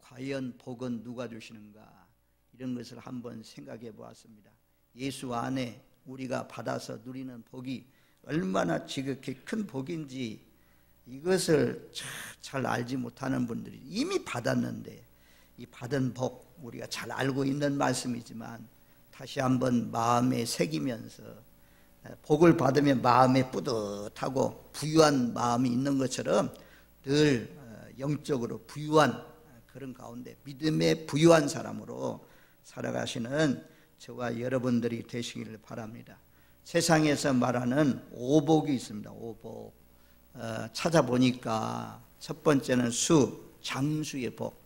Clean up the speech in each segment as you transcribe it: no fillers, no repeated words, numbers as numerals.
과연 복은 누가 주시는가? 이런 것을 한번 생각해 보았습니다. 예수 안에 우리가 받아서 누리는 복이 얼마나 지극히 큰 복인지 이것을 잘 알지 못하는 분들이 이미 받았는데, 이 받은 복 우리가 잘 알고 있는 말씀이지만 다시 한번 마음에 새기면서, 복을 받으면 마음에 뿌듯하고 부유한 마음이 있는 것처럼 늘 영적으로 부유한 그런 가운데 믿음에 부유한 사람으로 살아가시는 저와 여러분들이 되시기를 바랍니다. 세상에서 말하는 오복이 있습니다. 오복. 찾아보니까 첫 번째는 장수의 복.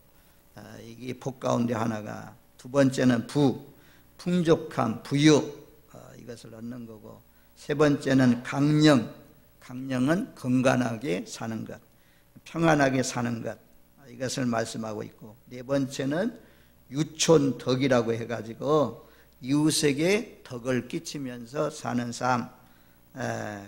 이게 복 가운데 하나가, 두 번째는 풍족함, 부유, 이것을 얻는 거고, 세 번째는 강령은 건강하게 사는 것, 평안하게 사는 것, 이것을 말씀하고 있고, 네 번째는 유촌덕이라고 해가지고 이웃에게 덕을 끼치면서 사는 삶,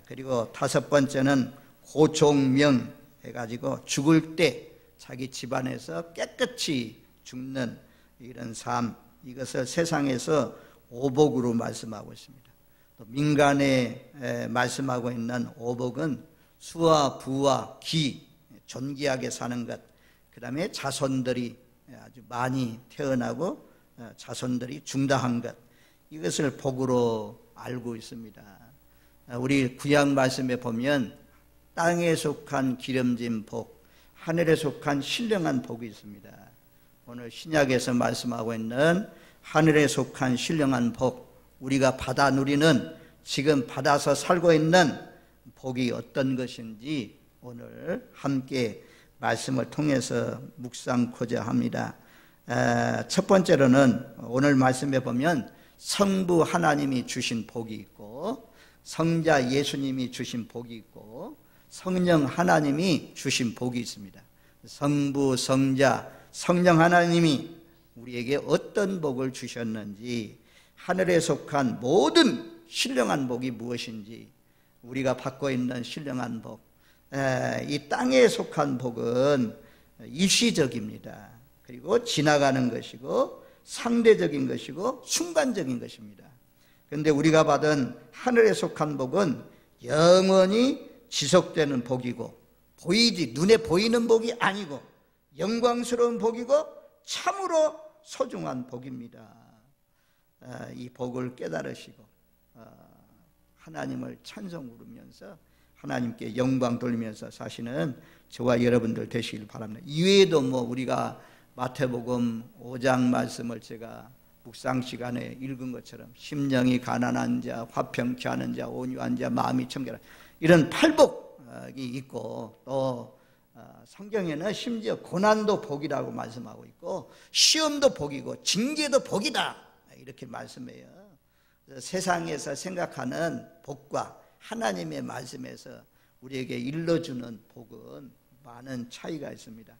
그리고 다섯 번째는 고종명 해가지고 죽을 때 자기 집안에서 깨끗이 죽는 이런 삶, 이것을 세상에서 오복으로 말씀하고 있습니다. 또 민간에 말씀하고 있는 오복은 수와 부와 기, 존귀하게 사는 것, 그 다음에 자손들이 아주 많이 태어나고 자손들이 중다한 것, 이것을 복으로 알고 있습니다. 우리 구약 말씀에 보면 땅에 속한 기름진 복, 하늘에 속한 신령한 복이 있습니다. 오늘 신약에서 말씀하고 있는 하늘에 속한 신령한 복, 우리가 받아 누리는, 지금 받아서 살고 있는 복이 어떤 것인지 오늘 함께 말씀을 통해서 묵상코자 합니다. 첫 번째로는 오늘 말씀에 보면 성부 하나님이 주신 복이 있고, 성자 예수님이 주신 복이 있고, 성령 하나님이 주신 복이 있습니다. 성부, 성자, 성령 하나님이 우리에게 어떤 복을 주셨는지, 하늘에 속한 모든 신령한 복이 무엇인지, 우리가 받고 있는 신령한 복, 이 땅에 속한 복은 일시적입니다. 그리고 지나가는 것이고 상대적인 것이고 순간적인 것입니다. 그런데 우리가 받은 하늘에 속한 복은 영원히 지속되는 복이고, 눈에 보이는 복이 아니고 영광스러운 복이고 참으로 소중한 복입니다. 이 복을 깨달으시고 하나님을 찬송 부르면서 하나님께 영광 돌리면서 사시는 저와 여러분들 되시길 바랍니다. 이외에도 우리가 마태복음 5장 말씀을 제가 묵상 시간에 읽은 것처럼 심령이 가난한 자, 화평케 하는 자, 온유한 자, 마음이 청결한, 이런 팔복이 있고, 또 성경에는 심지어 고난도 복이라고 말씀하고 있고 시험도 복이고 징계도 복이다, 이렇게 말씀해요. 세상에서 생각하는 복과 하나님의 말씀에서 우리에게 일러주는 복은 많은 차이가 있습니다.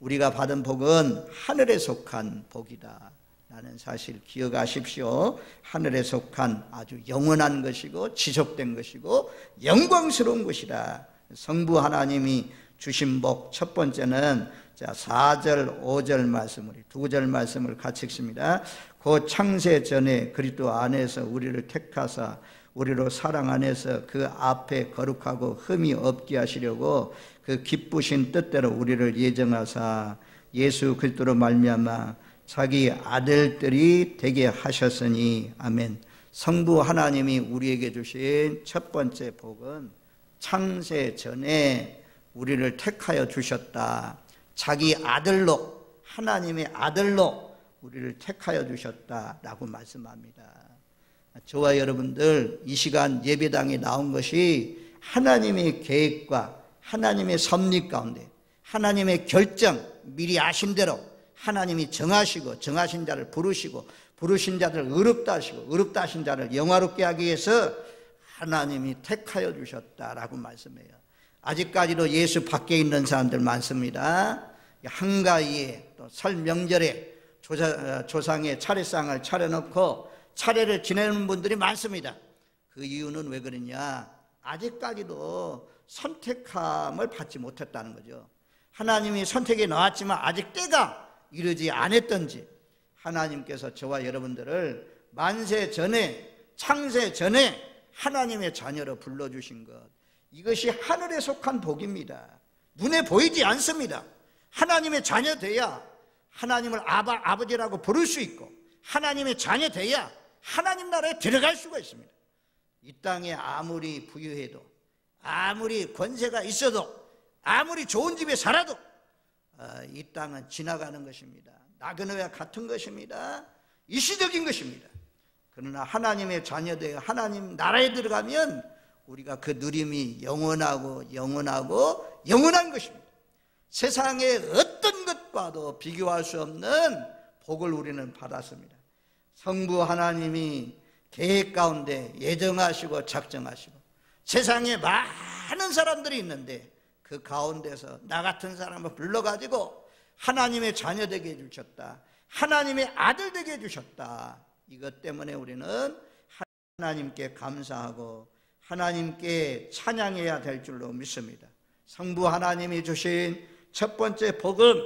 우리가 받은 복은 하늘에 속한 복이다 라는 사실 기억하십시오. 하늘에 속한 아주 영원한 것이고 지속된 것이고 영광스러운 것이다. 성부 하나님이 주신 복, 첫 번째는 4절 5절 말씀을, 2절 말씀을 같이 읽습니다. 그 창세 전에 그리스도 안에서 우리를 택하사 우리로 사랑 안에서 그 앞에 거룩하고 흠이 없게 하시려고 그 기쁘신 뜻대로 우리를 예정하사 예수 그리스도로 말미암아 자기 아들들이 되게 하셨으니. 아멘. 성부 하나님이 우리에게 주신 첫 번째 복은 창세 전에 우리를 택하여 주셨다. 자기 아들로, 하나님의 아들로 우리를 택하여 주셨다라고 말씀합니다. 저와 여러분들 이 시간 예배당에 나온 것이 하나님의 계획과 하나님의 섭리 가운데 하나님의 결정, 미리 아신 대로 하나님이 정하시고 정하신 자를 부르시고 부르신 자들을 의롭다 하시고 의롭다 하신 자를 영화롭게 하기 위해서 하나님이 택하여 주셨다라고 말씀해요. 아직까지도 예수 밖에 있는 사람들 많습니다. 한가위에 또 설 명절에 조상의 차례상을 차려놓고 차례를 지내는 분들이 많습니다. 그 이유는 왜 그러냐? 아직까지도 선택함을 받지 못했다는 거죠. 하나님이 선택해 나왔지만 아직 때가 이루지 않았던지 하나님께서 저와 여러분들을 만세 전에, 창세 전에 하나님의 자녀로 불러주신 것, 이것이 하늘에 속한 복입니다. 눈에 보이지 않습니다. 하나님의 자녀 돼야 하나님을 아버지라고 부를 수 있고, 하나님의 자녀 돼야 하나님 나라에 들어갈 수가 있습니다. 이 땅에 아무리 부유해도, 아무리 권세가 있어도, 아무리 좋은 집에 살아도 이 땅은 지나가는 것입니다. 나그네와 같은 것입니다. 일시적인 것입니다. 그러나 하나님의 자녀되어 하나님 나라에 들어가면 우리가 그 누림이 영원하고 영원하고 영원한 것입니다. 세상의 어떤 것과도 비교할 수 없는 복을 우리는 받았습니다. 성부 하나님이 계획 가운데 예정하시고 작정하시고, 세상에 많은 사람들이 있는데 그 가운데서 나 같은 사람을 불러가지고 하나님의 자녀 되게 해주셨다, 하나님의 아들 되게 해주셨다. 이것 때문에 우리는 하나님께 감사하고 하나님께 찬양해야 될 줄로 믿습니다. 성부 하나님이 주신 첫 번째 복은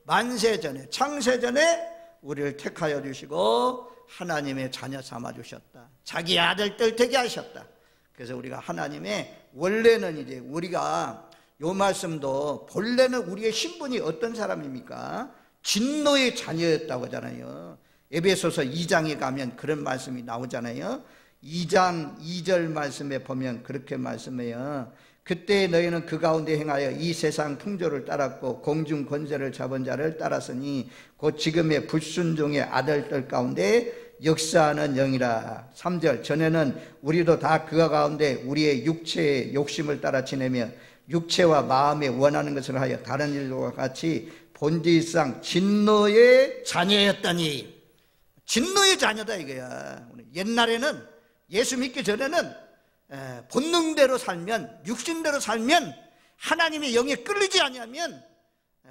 만세전에, 창세전에 우리를 택하여 주시고 하나님의 자녀 삼아 주셨다. 자기 아들들 되게 하셨다. 그래서 우리가 하나님의, 원래는 이제 우리가 요 말씀도 본래는 우리의 신분이 어떤 사람입니까? 진노의 자녀였다고 하잖아요. 에베소서 2장에 가면 그런 말씀이 나오잖아요. 2장 2절 말씀에 보면 그렇게 말씀해요. 그때 너희는 그 가운데 행하여 이 세상 풍조를 따랐고 공중 권세를 잡은 자를 따랐으니 곧 지금의 불순종의 아들들 가운데 역사하는 영이라. 3절 전에는 우리도 다 그가 가운데 우리의 육체의 욕심을 따라 지내며 육체와 마음에 원하는 것을 하여 다른 일과 같이 본질상 진노의 자녀였다니. 진노의 자녀다 이거야. 옛날에는, 예수 믿기 전에는 본능대로 살면, 육신대로 살면, 하나님의 영에 끌리지 아니하면,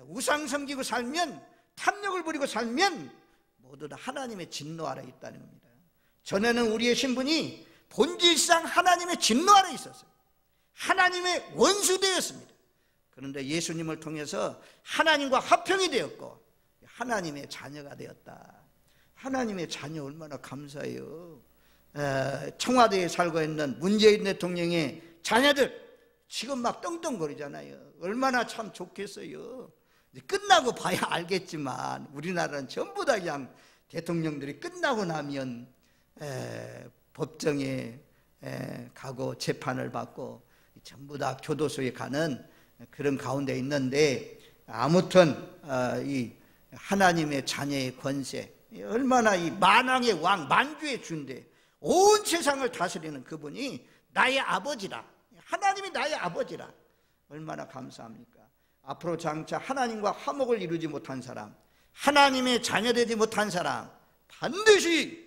우상 섬기고 살면, 탐욕을 부리고 살면 모두 다 하나님의 진노 아래 있다는 겁니다. 전에는 우리의 신분이 본질상 하나님의 진노 아래 있었어요. 하나님의 원수되었습니다. 그런데 예수님을 통해서 하나님과 화평이 되었고 하나님의 자녀가 되었다. 하나님의 자녀 얼마나 감사해요. 청와대에 살고 있는 문재인 대통령의 자녀들 지금 막 떵떵거리잖아요. 얼마나 참 좋겠어요. 끝나고 봐야 알겠지만 우리나라는 전부 다 그냥 대통령들이 끝나고 나면 법정에 가고 재판을 받고 전부 다 교도소에 가는 그런 가운데 있는데, 아무튼 이 하나님의 자녀의 권세, 얼마나 이 만왕의 왕, 만주의 주인데 온 세상을 다스리는 그분이 나의 아버지라, 하나님이 나의 아버지라. 얼마나 감사합니까? 앞으로 장차 하나님과 화목을 이루지 못한 사람, 하나님의 자녀되지 못한 사람, 반드시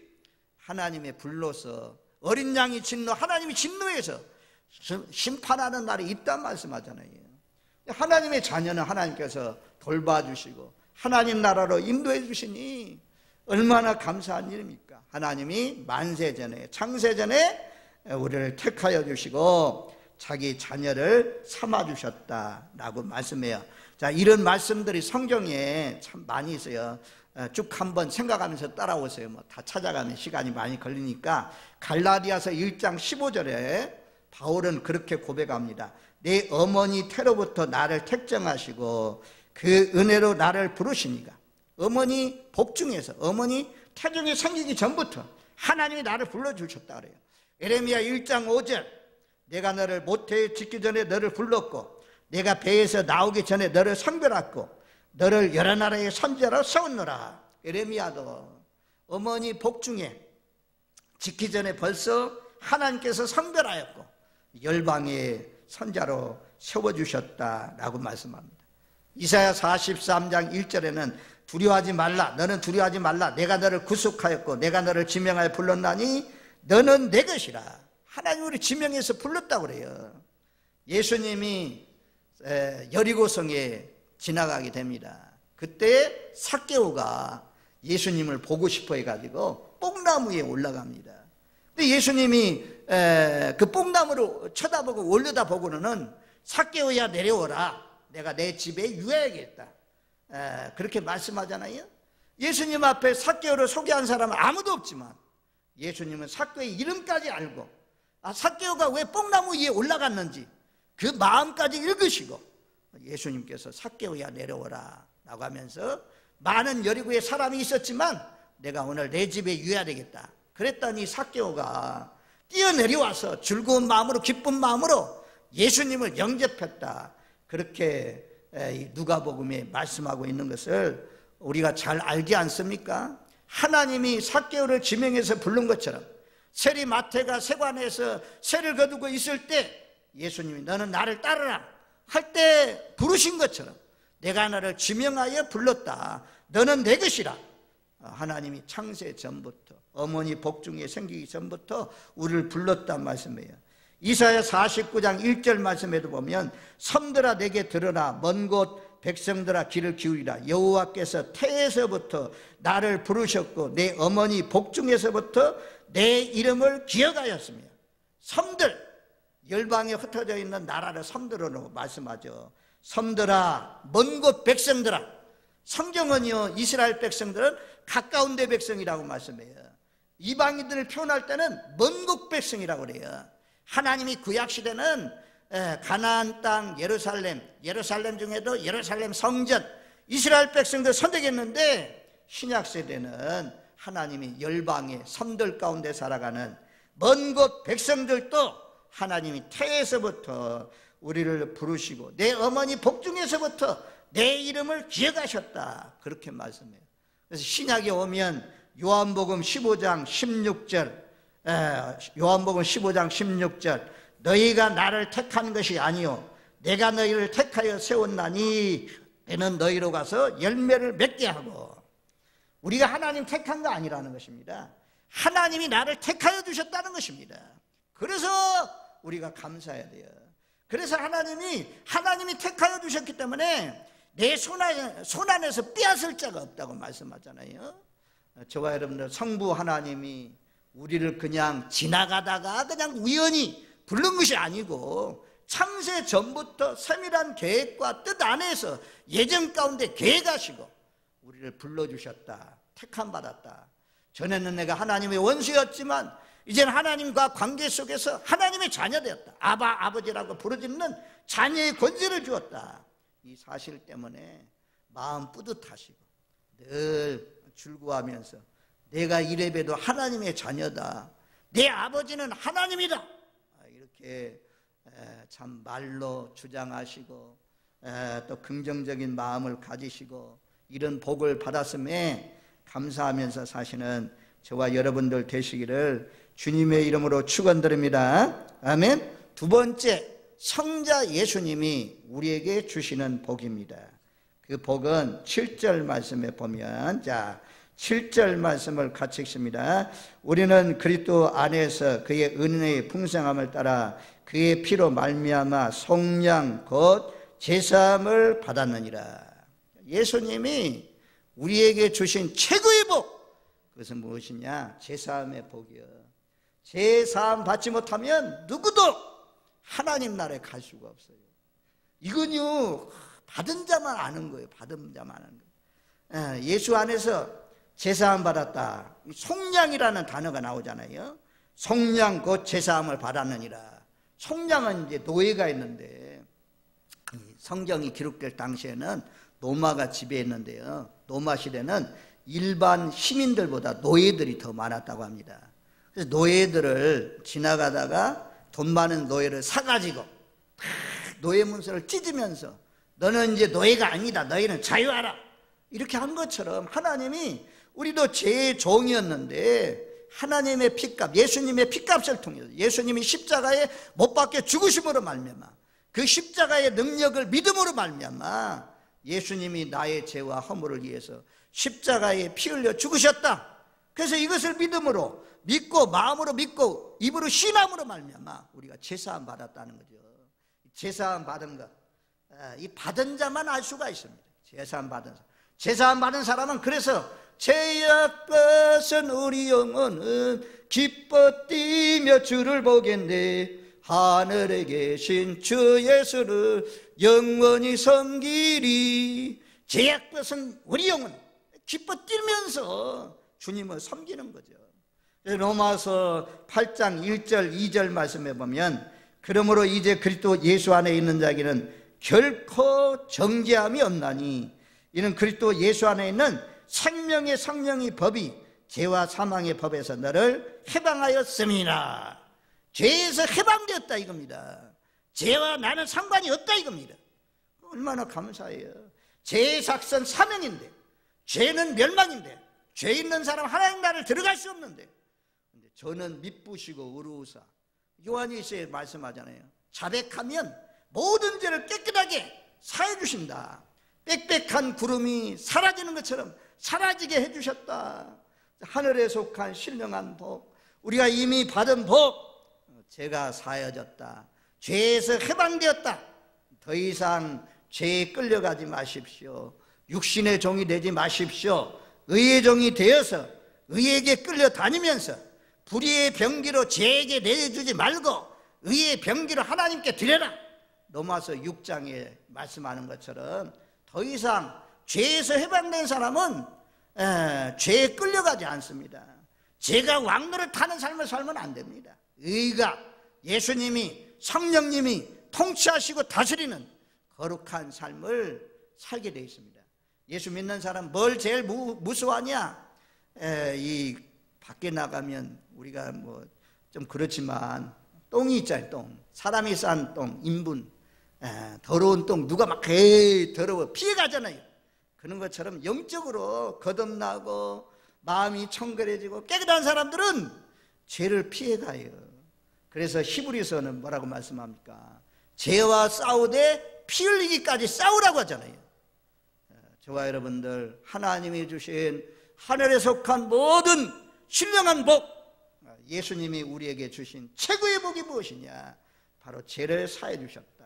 하나님의 불로서 어린 양이 진노, 하나님이 진노해서 심판하는 날이 있단 말씀하잖아요. 하나님의 자녀는 하나님께서 돌봐주시고 하나님 나라로 인도해 주시니 얼마나 감사한 일입니까? 하나님이 만세전에, 창세전에 우리를 택하여 주시고 자기 자녀를 삼아주셨다라고 말씀해요. 자, 이런 말씀들이 성경에 참 많이 있어요. 쭉 한번 생각하면서 따라오세요. 뭐 다 찾아가면 시간이 많이 걸리니까. 갈라디아서 1장 15절에 바울은 그렇게 고백합니다. 내 어머니 태로부터 나를 택정하시고 그 은혜로 나를 부르시니까. 어머니 복중에서, 어머니 태중에 생기기 전부터 하나님이 나를 불러주셨다 그래요. 에레미야 1장 5절, 내가 너를 모태에 짓기 전에 너를 불렀고 내가 배에서 나오기 전에 너를 선별했고 너를 여러 나라의 선지자로 세웠노라. 에레미야도 어머니 복중에 짓기 전에 벌써 하나님께서 선별하였고 열방의 선자로 세워주셨다라고 말씀합니다. 이사야 43장 1절에는 두려워하지 말라, 너는 두려워하지 말라, 내가 너를 구속하였고 내가 너를 지명하여 불렀나니 너는 내 것이라. 하나님 우리 지명해서 불렀다고 그래요. 예수님이 여리고성에 지나가게 됩니다. 그때 삭개오가 예수님을 보고 싶어 해가지고 뽕나무에 올라갑니다. 근데 예수님이 그 뽕나무로 쳐다보고 올려다보고는 삭개오야 내려오라, 내가 내 집에 유해야겠다. 그렇게 말씀하잖아요. 예수님 앞에 삭개오를 소개한 사람은 아무도 없지만 예수님은 삭개오의 이름까지 알고 삭개오가 왜 뽕나무 위에 올라갔는지 그 마음까지 읽으시고 예수님께서 삭개오야 내려오라 라고 하면서 많은 여리고에 사람이 있었지만 내가 오늘 내 집에 유해야 되겠다 그랬더니 삭개오가 뛰어내려와서 즐거운 마음으로 기쁜 마음으로 예수님을 영접했다. 그렇게 누가복음에 말씀하고 있는 것을 우리가 잘 알지 않습니까? 하나님이 삭개오를 지명해서 부른 것처럼 세리 마태가 세관에서 세를 거두고 있을 때 예수님이 너는 나를 따르라 할 때 부르신 것처럼 내가 너를 지명하여 불렀다. 너는 내 것이라. 하나님이 창세 전부터 어머니 복중에 생기기 전부터 우리를 불렀단 말씀이에요. 이사야 49장 1절 말씀에도 보면 섬들아 내게 들으라 먼 곳 백성들아 귀를 기울이라 여호와께서 태에서부터 나를 부르셨고 내 어머니 복중에서부터 내 이름을 기억하였으며 섬들 열방에 흩어져 있는 나라를 섬들어로 말씀하죠. 섬들아 먼 곳 백성들아 성경은요 이스라엘 백성들은 가까운 데 백성이라고 말씀해요. 이방인들을 표현할 때는 먼 곳 백성이라고 그래요. 하나님이 구약시대는 가나안 땅 예루살렘 중에도 예루살렘 성전 이스라엘 백성들 선택했는데 신약세대는 하나님이 열방의 섬들 가운데 살아가는 먼 곳 백성들도 하나님이 태에서부터 우리를 부르시고 내 어머니 복중에서부터 내 이름을 기억하셨다 그렇게 말씀해요. 그래서 신약에 오면 요한복음 15장 16절 요한복음 15장 16절 너희가 나를 택한 것이 아니요 내가 너희를 택하여 세웠나니 너는 너희로 가서 열매를 맺게 하고 우리가 하나님 택한 거 아니라는 것입니다. 하나님이 나를 택하여 주셨다는 것입니다. 그래서 우리가 감사해야 돼요. 그래서 하나님이 택하여 주셨기 때문에 내 손 안에서 빼앗을 자가 없다고 말씀하잖아요. 저와 여러분들 성부 하나님이 우리를 그냥 지나가다가 그냥 우연히 부른 것이 아니고 창세 전부터 세밀한 계획과 뜻 안에서 예정 가운데 계획하시고 우리를 불러주셨다. 택함 받았다. 전에는 내가 하나님의 원수였지만 이제는 하나님과 관계 속에서 하나님의 자녀 되었다. 아버지라고 부르짖는 자녀의 권세를 주었다. 이 사실 때문에 마음 뿌듯하시고 늘 즐거워하면서 내가 이래봬도 하나님의 자녀다. 내 아버지는 하나님이다. 이렇게 참 말로 주장하시고 또 긍정적인 마음을 가지시고 이런 복을 받았음에 감사하면서 사시는 저와 여러분들 되시기를 주님의 이름으로 축원드립니다. 아멘. 두 번째, 성자 예수님이 우리에게 주시는 복입니다. 그 복은 7절 말씀에 보면 7절 말씀을 같이 읽습니다. 우리는 그리스도 안에서 그의 은혜의 풍성함을 따라 그의 피로 말미암아 속량 곧 제사함을 받았느니라. 예수님이 우리에게 주신 최고의 복, 그것은 무엇이냐? 제사함의 복이요. 제사함 받지 못하면 누구도 하나님 나라에 갈 수가 없어요. 이건요 받은 자만 아는 거예요. 받은 자만 아는 거예요. 예수 안에서 제사함 받았다. 속량이라는 단어가 나오잖아요. 속량 곧 제사함을 받았느니라. 속량은 이제 노예가 있는데 성경이 기록될 당시에는 로마가 지배했는데요. 로마 시대는 일반 시민들보다 노예들이 더 많았다고 합니다. 그래서 노예들을 지나가다가 돈 많은 노예를 사가지고 노예 문서를 찢으면서 너는 이제 노예가 아니다. 너희는 자유하라. 이렇게 한 것처럼 하나님이 우리도 제 종이었는데 하나님의 핏값, 예수님의 핏값을 통해서 예수님이 십자가에 못 박혀 죽으심으로 말미암아 그 십자가의 능력을 믿음으로 말미암아 예수님이 나의 죄와 허물을 위해서 십자가에 피 흘려 죽으셨다. 그래서 이것을 믿음으로 믿고 마음으로 믿고 입으로 신함으로 말미암아 우리가 제사함 받았다는 거죠. 제사함 받은 것, 이 받은 자만 알 수가 있습니다. 제사함 받은 사람. 제사함 받은 사람은 그래서 죄악 벗은 우리 영혼은 기뻐 뛰며 주를 보겠네. 하늘에 계신 주 예수를 영원히 섬기리. 죄악벗은 우리 영혼 기뻐 뛰면서 주님을 섬기는 거죠. 로마서 8장 1절 2절 말씀해 보면 그러므로 이제 그리스도 예수 안에 있는 자에게는 결코 정죄함이 없나니 이는 그리스도 예수 안에 있는 생명의 성령의 법이 죄와 사망의 법에서 너를 해방하였음이라. 죄에서 해방되었다 이겁니다. 죄와 나는 상관이 없다 이겁니다. 얼마나 감사해요. 죄의 작선 사명인데, 죄는 멸망인데, 죄 있는 사람 하나님 나라를 들어갈 수 없는데, 근데 저는 미쁘시고 의로우사, 요한일서에 말씀하잖아요. 자백하면 모든 죄를 깨끗하게 사해 주신다. 빽빽한 구름이 사라지는 것처럼 사라지게 해주셨다. 하늘에 속한 신령한 복, 우리가 이미 받은 복, 죄가 사해졌다. 죄에서 해방되었다. 더 이상 죄에 끌려가지 마십시오. 육신의 종이 되지 마십시오. 의의 종이 되어서 의에게 끌려다니면서 불의의 병기로 죄에게 내주지 말고 의의 병기로 하나님께 드려라. 로마서 6장에 말씀하는 것처럼 더 이상 죄에서 해방된 사람은 죄에 끌려가지 않습니다. 죄가 왕노를 타는 삶을 살면 안 됩니다. 의가 예수님이 성령님이 통치하시고 다스리는 거룩한 삶을 살게 되어 있습니다. 예수 믿는 사람 뭘 제일 무서워하냐? 이 밖에 나가면 우리가 뭐 좀 그렇지만 똥이 있잖아요. 똥, 사람이 싼 똥, 인분, 더러운 똥 누가 막 더러워 피해가잖아요. 그런 것처럼 영적으로 거듭나고 마음이 청결해지고 깨끗한 사람들은 죄를 피해가요. 그래서 히브리서는 뭐라고 말씀합니까? 죄와 싸우되 피 흘리기까지 싸우라고 하잖아요. 저와 여러분들 하나님이 주신 하늘에 속한 모든 신령한 복, 예수님이 우리에게 주신 최고의 복이 무엇이냐? 바로 죄를 사해 주셨다.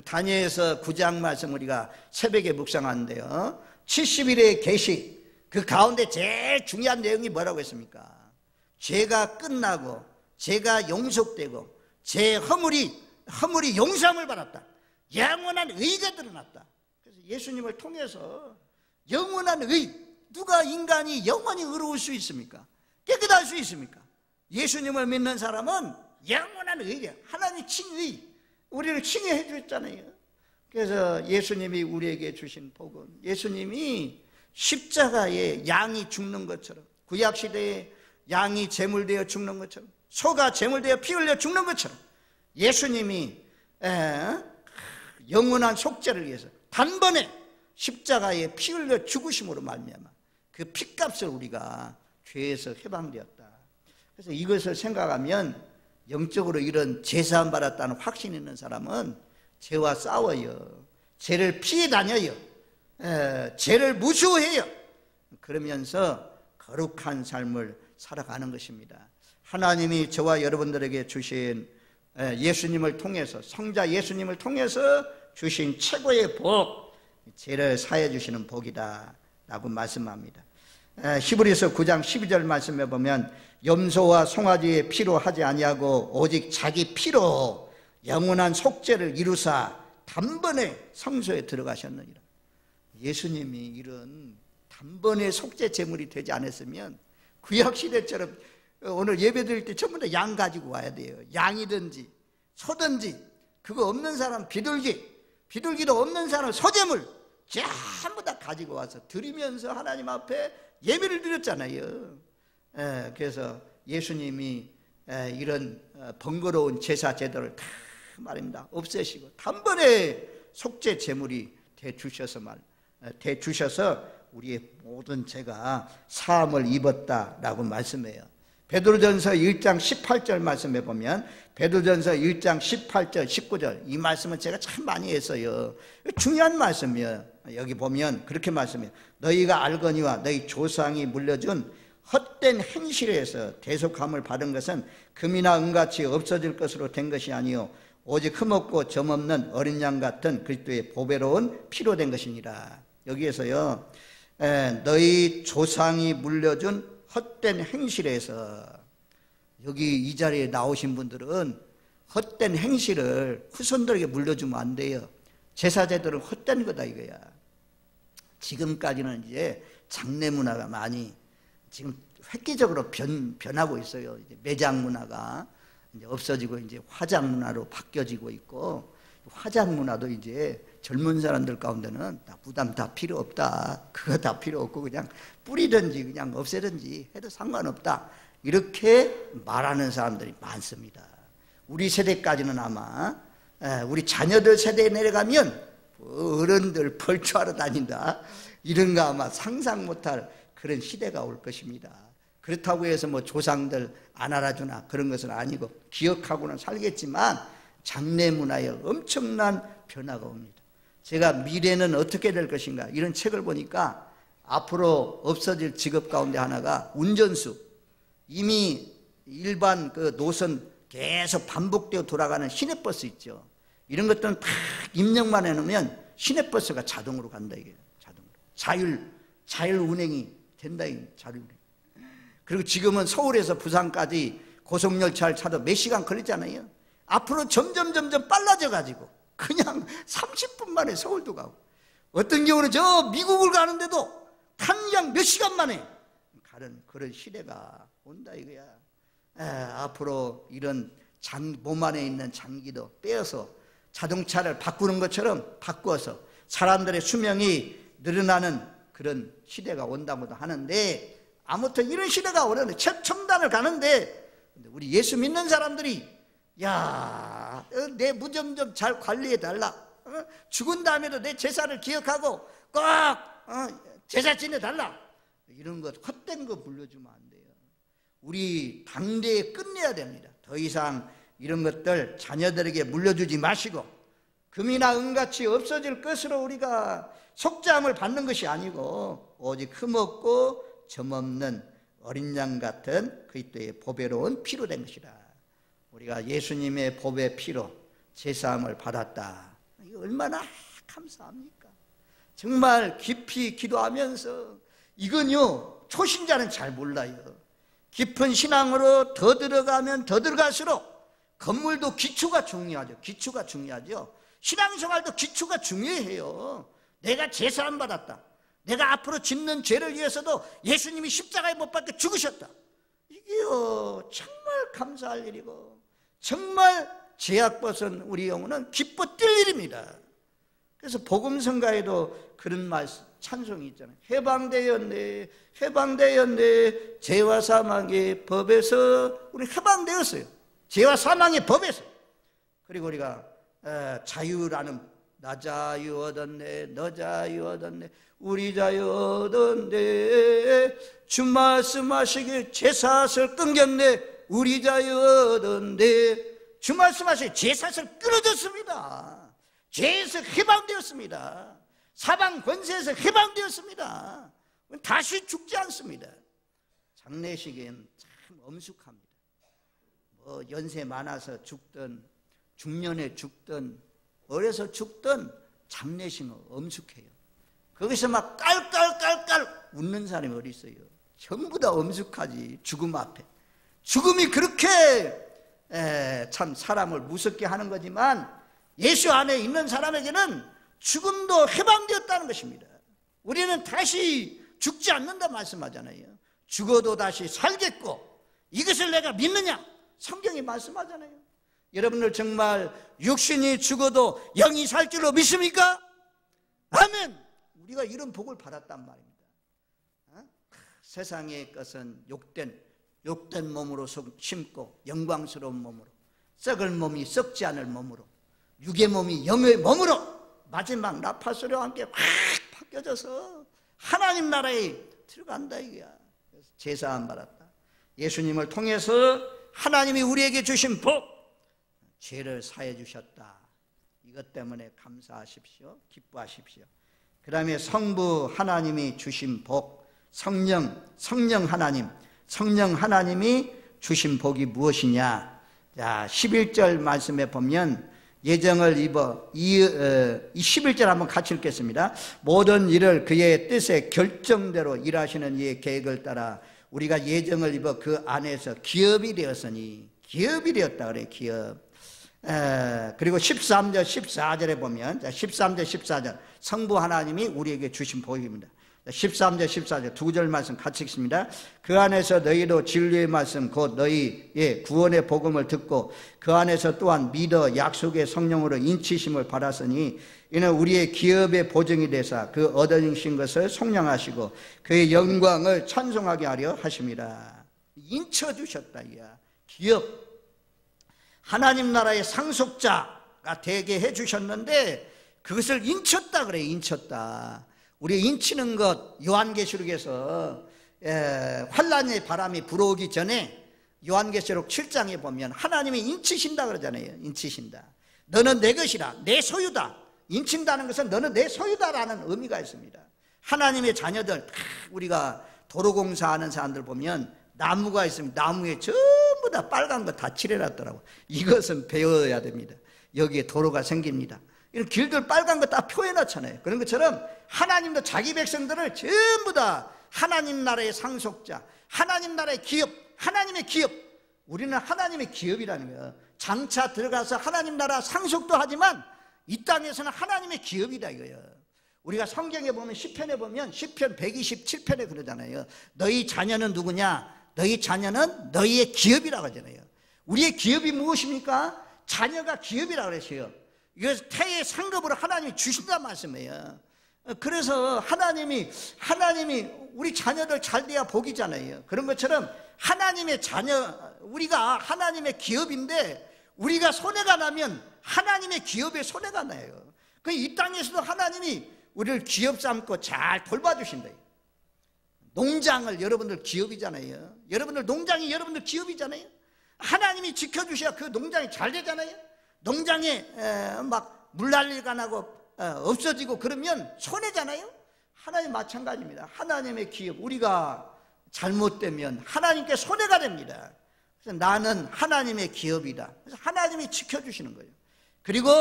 다니엘서 9장 말씀 우리가 새벽에 묵상하는데요, 70일의 계시 그 가운데 제일 중요한 내용이 뭐라고 했습니까? 죄가 끝나고 죄가 용서되고 죄 허물이 용서함을 받았다. 영원한 의가 드러났다. 그래서 예수님을 통해서 영원한 의, 누가 인간이 영원히 의로울 수 있습니까? 깨끗할 수 있습니까? 예수님을 믿는 사람은 영원한 의예요. 하나님 칭의, 우리를 칭의해 주셨잖아요. 그래서 예수님이 우리에게 주신 복은 예수님이 십자가에 양이 죽는 것처럼, 구약시대에 양이 제물되어 죽는 것처럼, 소가 제물되어 피 흘려 죽는 것처럼 예수님이 영원한 속죄를 위해서 단번에 십자가에 피 흘려 죽으심으로 말미암아 그 피값을 우리가 죄에서 해방되었다. 그래서 이것을 생각하면 영적으로 이런 제사함 받았다는 확신 있는 사람은 죄와 싸워요. 죄를 피해 다녀요. 죄를 무수해요. 그러면서 거룩한 삶을 살아가는 것입니다. 하나님이 저와 여러분들에게 주신 예수님을 통해서, 성자 예수님을 통해서 주신 최고의 복, 죄를 사해 주시는 복이다 라고 말씀합니다. 히브리서 9장 12절 말씀해 보면 염소와 송아지의 피로 하지 아니하고 오직 자기 피로 영원한 속죄를 이루사 단번에 성소에 들어가셨느니라. 예수님이 이런 단번에 속죄 제물이 되지 않았으면 구약시대처럼 오늘 예배 드릴 때 전부 다 양 가지고 와야 돼요. 양이든지 소든지, 그거 없는 사람 비둘기도 없는 사람 소제물 전부 다 가지고 와서 드리면서 하나님 앞에 예배를 드렸잖아요. 그래서 예수님이 이런 번거로운 제사 제도를 다 말입니다 없애시고 단번에 속죄 제물이 대주셔서 우리의 모든 죄가 사함을 입었다라고 말씀해요. 베드로전서 1장 18절 말씀해 보면, 베드로전서 1장 18절 19절 이 말씀은 제가 참 많이 했어요. 중요한 말씀이에요. 여기 보면 그렇게 말씀해요. 너희가 알거니와 너희 조상이 물려준 헛된 행실에서 대속함을 받은 것은 금이나 은같이 없어질 것으로 된 것이 아니요 오직 흠없고 점없는 어린 양 같은 그리스도의 보배로운 피로 된 것이니라. 여기에서요, 너희 조상이 물려준 헛된 행실에서, 여기 이 자리에 나오신 분들은 헛된 행실을 후손들에게 물려주면 안 돼요. 제사제도는 헛된 거다 이거야. 지금까지는 이제 장례 문화가 많이 지금 획기적으로 변하고 있어요. 이제 매장 문화가 이제 없어지고 이제 화장 문화로 바뀌어지고 있고, 화장 문화도 이제 젊은 사람들 가운데는 다 부담 다 필요 없다. 그거 다 필요 없고 그냥 뿌리든지 그냥 없애든지 해도 상관없다. 이렇게 말하는 사람들이 많습니다. 우리 세대까지는 아마, 우리 자녀들 세대에 내려가면 어른들 벌초하러 다닌다, 이런 거 아마 상상 못할 그런 시대가 올 것입니다. 그렇다고 해서 뭐 조상들 안 알아주나 그런 것은 아니고 기억하고는 살겠지만 장례 문화에 엄청난 변화가 옵니다. 제가 미래는 어떻게 될 것인가 이런 책을 보니까 앞으로 없어질 직업 가운데 하나가 운전수. 이미 일반 그 노선 계속 반복되어 돌아가는 시내버스 있죠. 이런 것들은 다 입력만 해놓으면 시내버스가 자동으로 간다 이게. 자동으로 자율 운행이 된다 이게. 자율 운행. 그리고 지금은 서울에서 부산까지 고속열차를 타도 몇 시간 걸리잖아요. 앞으로 점점 빨라져 가지고 그냥 30분 만에 서울도 가고, 어떤 경우는 저 미국을 가는데도 그냥 몇 시간 만에 가는 그런 시대가 온다 이거야. 앞으로 이런 몸 안에 있는 장기도 빼어서 자동차를 바꾸는 것처럼 바꾸어서 사람들의 수명이 늘어나는 그런 시대가 온다고도 하는데, 아무튼 이런 시대가 오려는 최첨단을 가는데, 우리 예수 믿는 사람들이 야, 내 무좀 좀 잘 관리해 달라, 죽은 다음에도 내 제사를 기억하고 꼭 제사 지내 달라, 이런 것 헛된 거 불러주면 안 돼요. 우리 당대에 끝내야 됩니다. 더 이상 이런 것들 자녀들에게 물려주지 마시고, 금이나 은같이 없어질 것으로 우리가 속죄함을 받는 것이 아니고 오직 흠없고 점없는 어린 양 같은 그리스도의 보배로운 피로 된 것이다. 우리가 예수님의 보배 피로 제사함을 받았다. 이거 얼마나 감사합니까? 정말 깊이 기도하면서, 이건요 초신자는 잘 몰라요. 깊은 신앙으로 더 들어가면 더 들어갈수록, 건물도 기초가 중요하죠. 기초가 중요하죠. 신앙생활도 기초가 중요해요. 내가 제사함 받았다. 내가 앞으로 짓는 죄를 위해서도 예수님이 십자가에 못 박혀 죽으셨다. 이게요 정말 감사할 일이고, 정말 죄악 벗은 우리 영혼은 기뻐 뛸 일입니다. 그래서 복음성가에도 그런 말씀, 찬송이 있잖아요. 해방되었네, 해방되었네, 죄와 사망의 법에서 우리 해방되었어요. 죄와 사망의 법에서. 그리고 우리가 자유라는, 나 자유 얻었네, 너 자유 얻었네, 우리 자유 얻었네, 주 말씀하시길 제사슬 끊겼네, 우리 자유 얻었네. 주 말씀하시길 제사슬 끊어졌습니다. 죄에서 해방되었습니다. 사방 권세에서 해방되었습니다. 다시 죽지 않습니다. 장례식엔 참 엄숙합니다. 뭐 연세 많아서 죽든 중년에 죽든 어려서 죽든 장례식은 엄숙해요. 거기서 막 깔깔깔깔 웃는 사람이 어디 있어요? 전부 다 엄숙하지. 죽음 앞에. 죽음이 그렇게 참 사람을 무섭게 하는 거지만, 예수 안에 있는 사람에게는 죽음도 해방되었다는 것입니다. 우리는 다시 죽지 않는다 말씀하잖아요. 죽어도 다시 살겠고, 이것을 내가 믿느냐? 성경이 말씀하잖아요. 여러분들 정말 육신이 죽어도 영이 살 줄로 믿습니까? 아멘. 우리가 이런 복을 받았단 말입니다. 세상의 것은 욕된 몸으로 심고 영광스러운 몸으로, 썩을 몸이 썩지 않을 몸으로, 육의 몸이 영의 몸으로 마지막 나팔소리와 함께 확 바뀌어져서 하나님 나라에 들어간다 이거야. 그래서 제사함 받았다. 예수님을 통해서 하나님이 우리에게 주신 복, 죄를 사해 주셨다. 이것 때문에 감사하십시오. 기뻐하십시오. 그 다음에 성부 하나님이 주신 복, 성령 하나님이 주신 복이 무엇이냐? 자, 11절 말씀에 보면 예정을 입어, 이 11절 한번 같이 읽겠습니다. 모든 일을 그의 뜻에 결정대로 일하시는 이의 계획을 따라 우리가 예정을 입어 그 안에서 기업이 되었으니, 기업이 되었다 그래. 기업. 그리고 13절 14절에 보면 13절 14절 성부 하나님이 우리에게 주신 복입니다. 13절 14절 두 절 말씀 같이 읽습니다. 그 안에서 너희도 진리의 말씀 곧 너희의 구원의 복음을 듣고 그 안에서 또한 믿어 약속의 성령으로 인치심을 받았으니 이는 우리의 기업의 보증이 되사 그 얻으신 것을 속량하시고 그의 영광을 찬송하게 하려 하심이라. 인쳐주셨다. 이야. 기업, 하나님 나라의 상속자가 되게 해주셨는데 그것을 인쳤다 그래요. 인쳤다. 우리 인치는 것 요한계시록에서 환란의 바람이 불어오기 전에 요한계시록 7장에 보면 하나님이 인치신다 그러잖아요. 인치신다. 너는 내 것이라, 내 소유다. 인친다는 것은 너는 내 소유다라는 의미가 있습니다. 하나님의 자녀들, 우리가 도로공사하는 사람들 보면 나무가 있으면 나무에 전부 다 빨간 거 다 칠해놨더라고. 이것은 배워야 됩니다. 여기에 도로가 생깁니다. 이런 길들 빨간 거 다 표해놨잖아요. 그런 것처럼 하나님도 자기 백성들을 전부 다 하나님 나라의 상속자, 하나님 나라의 기업, 하나님의 기업. 우리는 하나님의 기업이라는 거예요. 장차 들어가서 하나님 나라 상속도 하지만 이 땅에서는 하나님의 기업이다 이거예요. 우리가 성경에 보면 시편에 보면 시편 127편에 그러잖아요. 너희 자녀는 누구냐? 너희 자녀는 너희의 기업이라고 하잖아요. 우리의 기업이 무엇입니까? 자녀가 기업이라고 그랬어요. 이거 태의 상급으로 하나님이 주신다는 말씀이에요. 그래서 하나님이 우리 자녀들 잘 돼야 복이잖아요. 그런 것처럼 하나님의 자녀, 우리가 하나님의 기업인데 우리가 손해가 나면 하나님의 기업에 손해가 나요. 이 땅에서도 하나님이 우리를 기업 삼고 잘 돌봐주신다. 농장을 여러분들 기업이잖아요. 여러분들 농장이 여러분들 기업이잖아요. 하나님이 지켜주셔야 그 농장이 잘 되잖아요. 농장에 막 물 난리가 나고 없어지고 그러면 손해잖아요. 하나님 마찬가지입니다. 하나님의 기업, 우리가 잘못되면 하나님께 손해가 됩니다. 그래서 나는 하나님의 기업이다. 그래서 하나님이 지켜주시는 거예요. 그리고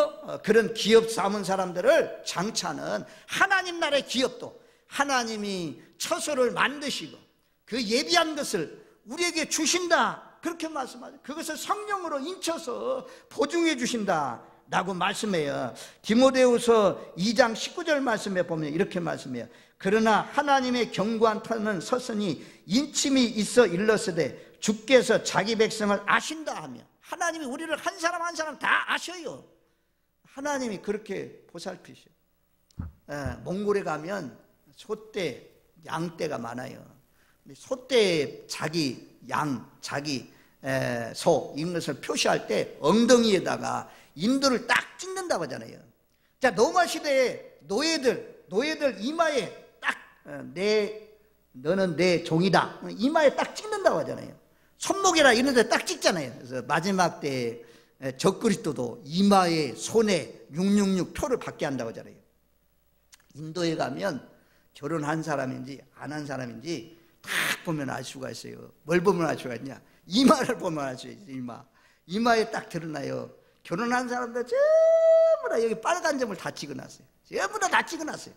그런 기업 삼은 사람들을 장차는 하나님 나라의 기업도 하나님이 처소를 만드시고 그 예비한 것을 우리에게 주신다. 그렇게 말씀하죠. 그것을 성령으로 인쳐서 보증해 주신다 라고 말씀해요. 디모데후서 2장 19절 말씀에 보면 이렇게 말씀해요. 그러나 하나님의 견고한 터는 섰으니 인침이 있어 일렀으되 주께서 자기 백성을 아신다 하며, 하나님이 우리를 한 사람 한 사람 다 아셔요. 하나님이 그렇게 보살피셔. 몽골에 가면 소떼, 양떼가 많아요. 소떼 자기 양, 자기 소 이런 것을 표시할 때 엉덩이에다가 인도를 딱 찍는다고 하잖아요. 자, 로마 시대에 노예들 이마에 딱 너는 내 종이다 이마에 딱 찍는다고 하잖아요. 손목이나 이런 데 딱 찍잖아요. 그래서 마지막 때 적그리스도도 이마에 손에 666 표를 받게 한다고 하잖아요. 인도에 가면 결혼한 사람인지 안 한 사람인지 딱 보면 알 수가 있어요. 뭘 보면 알 수가 있냐? 이마를 보면 알 수 있어요. 이마에 딱 드러나요. 결혼한 사람들 전부 다 여기 빨간 점을 다 찍어놨어요. 전부 다 찍어놨어요.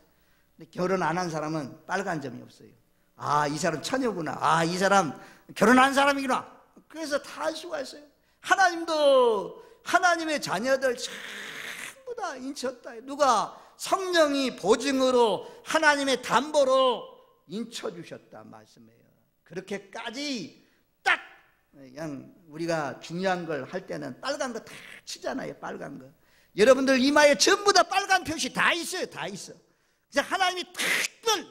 근데 결혼 안 한 사람은 빨간 점이 없어요. 아, 이 사람 처녀구나. 아, 이 사람 결혼한 사람이구나. 그래서 다 알 수가 있어요. 하나님도 하나님의 자녀들 전부 다 인쳤다. 누가? 성령이 보증으로 하나님의 담보로 인쳐주셨다 말씀이에요. 그렇게까지 딱 그냥 우리가 중요한 걸 할 때는 빨간 거 다 치잖아요. 빨간 거. 여러분들 이마에 전부 다 빨간 표시 다 있어요. 다 있어. 그래서 하나님이 특별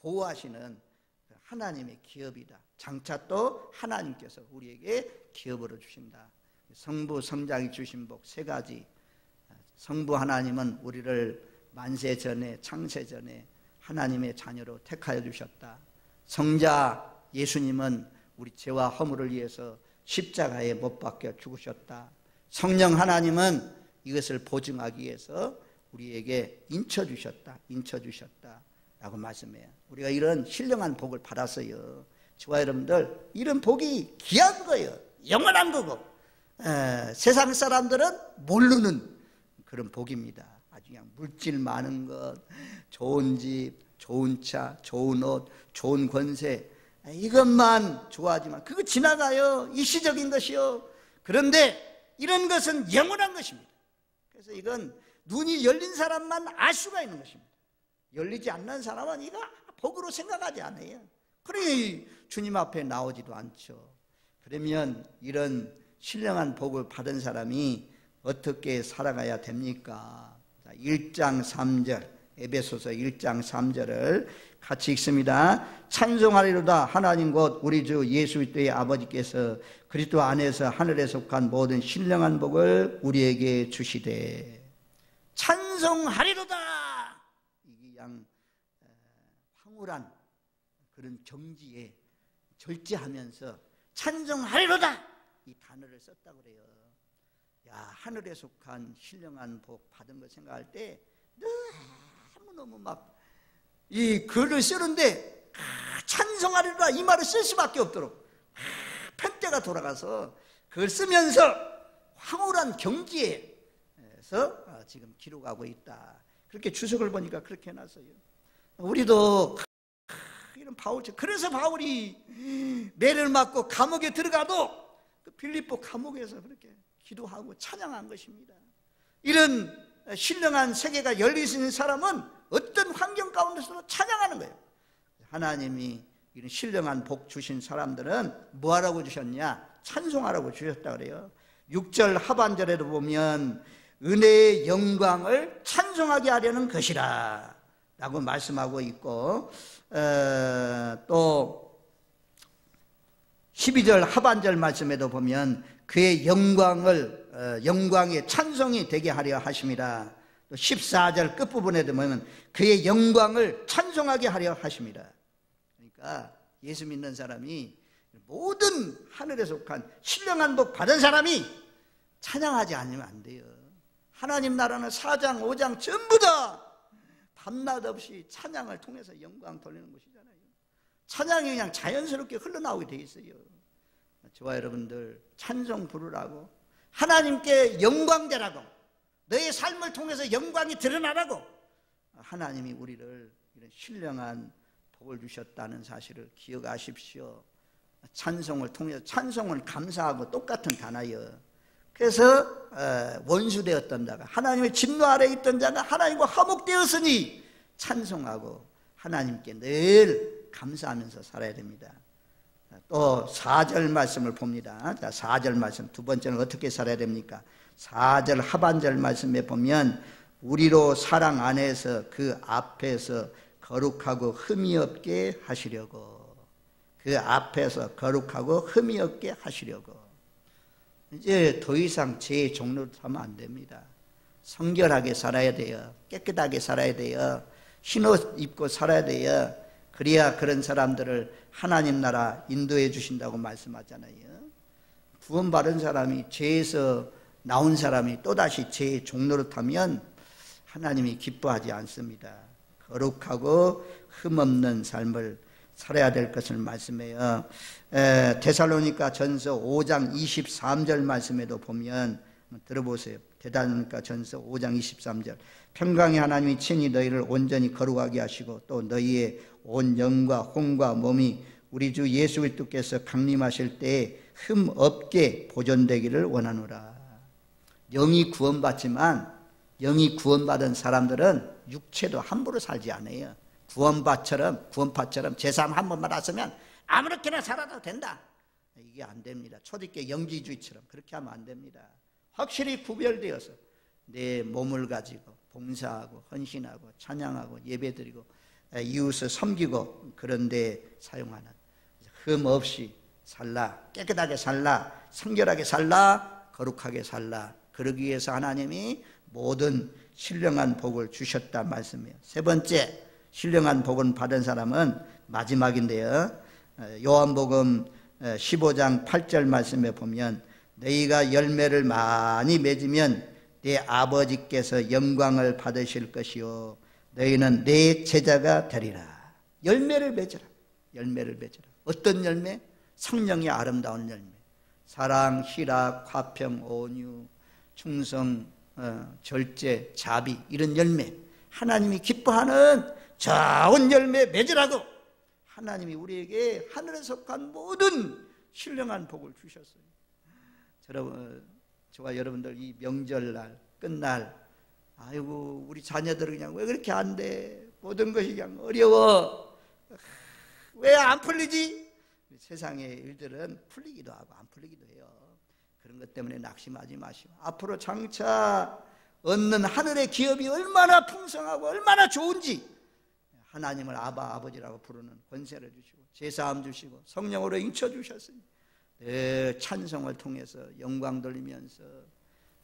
보호하시는 하나님의 기업이다. 장차 또 하나님께서 우리에게 기업으로 주신다. 성부 성장이 주신 복 세 가지. 성부 하나님은 우리를 만세 전에 창세 전에 하나님의 자녀로 택하여 주셨다. 성자 예수님은 우리 죄와 허물을 위해서 십자가에 못 박혀 죽으셨다. 성령 하나님은 이것을 보증하기 위해서 우리에게 인쳐주셨다. 인쳐주셨다 라고 말씀해요. 우리가 이런 신령한 복을 받았어요. 저와 여러분들 이런 복이 귀한 거예요. 영원한 거고 세상 사람들은 모르는 그런 복입니다. 아주 그냥 물질 많은 것, 좋은 집, 좋은 차, 좋은 옷, 좋은 권세 이것만 좋아하지만 그거 지나가요. 일시적인 것이요. 그런데 이런 것은 영원한 것입니다. 그래서 이건 눈이 열린 사람만 알 수가 있는 것입니다. 열리지 않는 사람은 이거 복으로 생각하지 않아요. 그러니 주님 앞에 나오지도 않죠. 그러면 이런 신령한 복을 받은 사람이 어떻게 살아가야 됩니까? 1장 3절, 에베소서 1장 3절을 같이 읽습니다. 찬송하리로다. 하나님 곧 우리 주 예수 그리스도의 아버지께서 그리스도 안에서 하늘에 속한 모든 신령한 복을 우리에게 주시되. 찬송하리로다. 이게 양 황홀한 그런 경지에 절제하면서 찬송하리로다 이 단어를 썼다고 그래요. 야, 하늘에 속한 신령한 복 받은 거 생각할 때 너무너무 막 이 글을 쓰는데 찬송하리로다 이 말을 쓸 수밖에 없도록 펜대가 돌아가서 그걸 쓰면서 황홀한 경지에서 지금 기록하고 있다. 그렇게 주석을 보니까 그렇게 해놨어요. 우리도 이런 바울처럼, 그래서 바울이 매를 맞고 감옥에 들어가도 그 빌립보 감옥에서 그렇게 기도하고 찬양한 것입니다. 이런 신령한 세계가 열릴 수 있는 사람은 어떤 환경 가운데서도 찬양하는 거예요. 하나님이 이런 신령한 복 주신 사람들은 뭐하라고 주셨냐? 찬송하라고 주셨다 그래요. 6절 하반절에도 보면 은혜의 영광을 찬송하게 하려는 것이라 라고 말씀하고 있고, 또 12절 하반절 말씀에도 보면 그의 영광의 찬송이 되게 하려 하심이라. 또 14절 끝부분에도 보면 그의 영광을 찬송하게 하려 하심이라. 그러니까 예수 믿는 사람이, 모든 하늘에 속한 신령한 복 받은 사람이 찬양하지 않으면 안 돼요. 하나님 나라는 4장 5장 전부 다 밤낮 없이 찬양을 통해서 영광 돌리는 것이잖아요. 찬양이 그냥 자연스럽게 흘러나오게 돼 있어요. 저와 여러분들 찬송 부르라고, 하나님께 영광되라고, 너의 삶을 통해서 영광이 드러나라고 하나님이 우리를 이런 신령한 복을 주셨다는 사실을 기억하십시오. 찬송을 통해서, 찬송은 감사하고 똑같은 단어예요. 그래서 원수되었던 자가, 하나님의 진노 아래 있던 자가 하나님과 화목되었으니 찬송하고 하나님께 늘 감사하면서 살아야 됩니다. 또 4절 말씀을 봅니다. 자, 4절 말씀 두 번째는 어떻게 살아야 됩니까? 4절 하반절 말씀에 보면 우리로 사랑 안에서 그 앞에서 거룩하고 흠이 없게 하시려고, 그 앞에서 거룩하고 흠이 없게 하시려고. 이제 더 이상 제 종로를 하면 안 됩니다. 성결하게 살아야 돼요. 깨끗하게 살아야 돼요. 흰옷 입고 살아야 돼요. 그래야 그런 사람들을 하나님 나라 인도해 주신다고 말씀하잖아요. 구원받은 사람이, 죄에서 나온 사람이 또다시 죄의 종로를 타면 하나님이 기뻐하지 않습니다. 거룩하고 흠없는 삶을 살아야 될 것을 말씀해요. 데살로니가 전서 5장 23절 말씀에도 보면 들어보세요. 데살로니가 전서 5장 23절. 평강의 하나님이 친히 너희를 온전히 거룩하게 하시고 또 너희의 온 영과 혼과 몸이 우리 주 예수 그리스도께서 강림하실 때에 흠 없게 보존되기를 원하노라. 영이 구원받지만, 영이 구원받은 사람들은 육체도 함부로 살지 않아요. 구원파처럼 제사함 한 번만 왔으면 아무렇게나 살아도 된다. 이게 안 됩니다. 초대교회 영지주의처럼 그렇게 하면 안 됩니다. 확실히 구별되어서 내 몸을 가지고 봉사하고 헌신하고 찬양하고 예배드리고 이웃을 섬기고 그런 데 사용하는, 흠 없이 살라, 깨끗하게 살라, 성결하게 살라, 거룩하게 살라. 그러기 위해서 하나님이 모든 신령한 복을 주셨다 말씀이에요. 세 번째, 신령한 복은 받은 사람은 마지막인데요. 요한복음 15장 8절 말씀에 보면 너희가 열매를 많이 맺으면 내 아버지께서 영광을 받으실 것이요 너희는 내 제자가 되리라. 열매를 맺으라. 열매를 맺으라. 어떤 열매? 성령의 아름다운 열매. 사랑, 희락, 화평, 온유, 충성, 절제, 자비, 이런 열매, 하나님이 기뻐하는 좋은 열매 맺으라고 하나님이 우리에게 하늘에 속한 모든 신령한 복을 주셨어요. 여러분, 저와 여러분들 이 명절날 끝날 아이고 우리 자녀들은 그냥 왜 그렇게 안 돼? 모든 것이 그냥 어려워. 왜 안 풀리지? 세상의 일들은 풀리기도 하고 안 풀리기도 해요. 그런 것 때문에 낙심하지 마시고 앞으로 장차 얻는 하늘의 기업이 얼마나 풍성하고 얼마나 좋은지 하나님을 아바 아버지라고 부르는 권세를 주시고 제사함 주시고 성령으로 인쳐 주셨으니 늘 찬송을 통해서 영광 돌리면서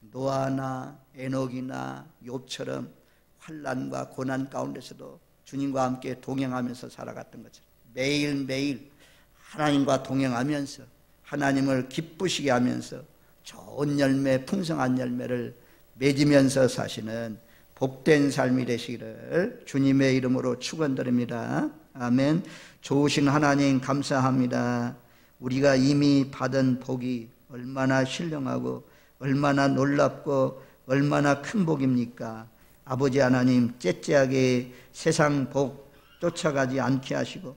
노아나 에녹이나 욥처럼 환난과 고난 가운데서도 주님과 함께 동행하면서 살아갔던 것처럼 매일매일 하나님과 동행하면서 하나님을 기쁘시게 하면서 좋은 열매, 풍성한 열매를 맺으면서 사시는 복된 삶이 되시기를 주님의 이름으로 축원드립니다. 아멘. 좋으신 하나님 감사합니다. 우리가 이미 받은 복이 얼마나 신령하고 얼마나 놀랍고 얼마나 큰 복입니까? 아버지 하나님 째째하게 세상 복 쫓아가지 않게 하시고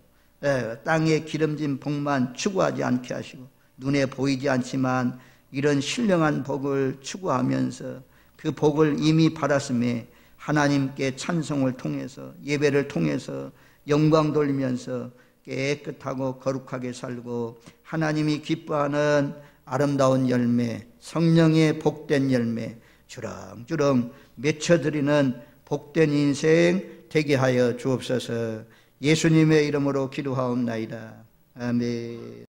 땅의 기름진 복만 추구하지 않게 하시고 눈에 보이지 않지만 이런 신령한 복을 추구하면서 그 복을 이미 받았음에 하나님께 찬송을 통해서 예배를 통해서 영광 돌리면서 깨끗하고 거룩하게 살고 하나님이 기뻐하는 아름다운 열매, 성령의 복된 열매 주렁주렁 맺혀드리는 복된 인생 되게 하여 주옵소서. 예수님의 이름으로 기도하옵나이다. 아멘.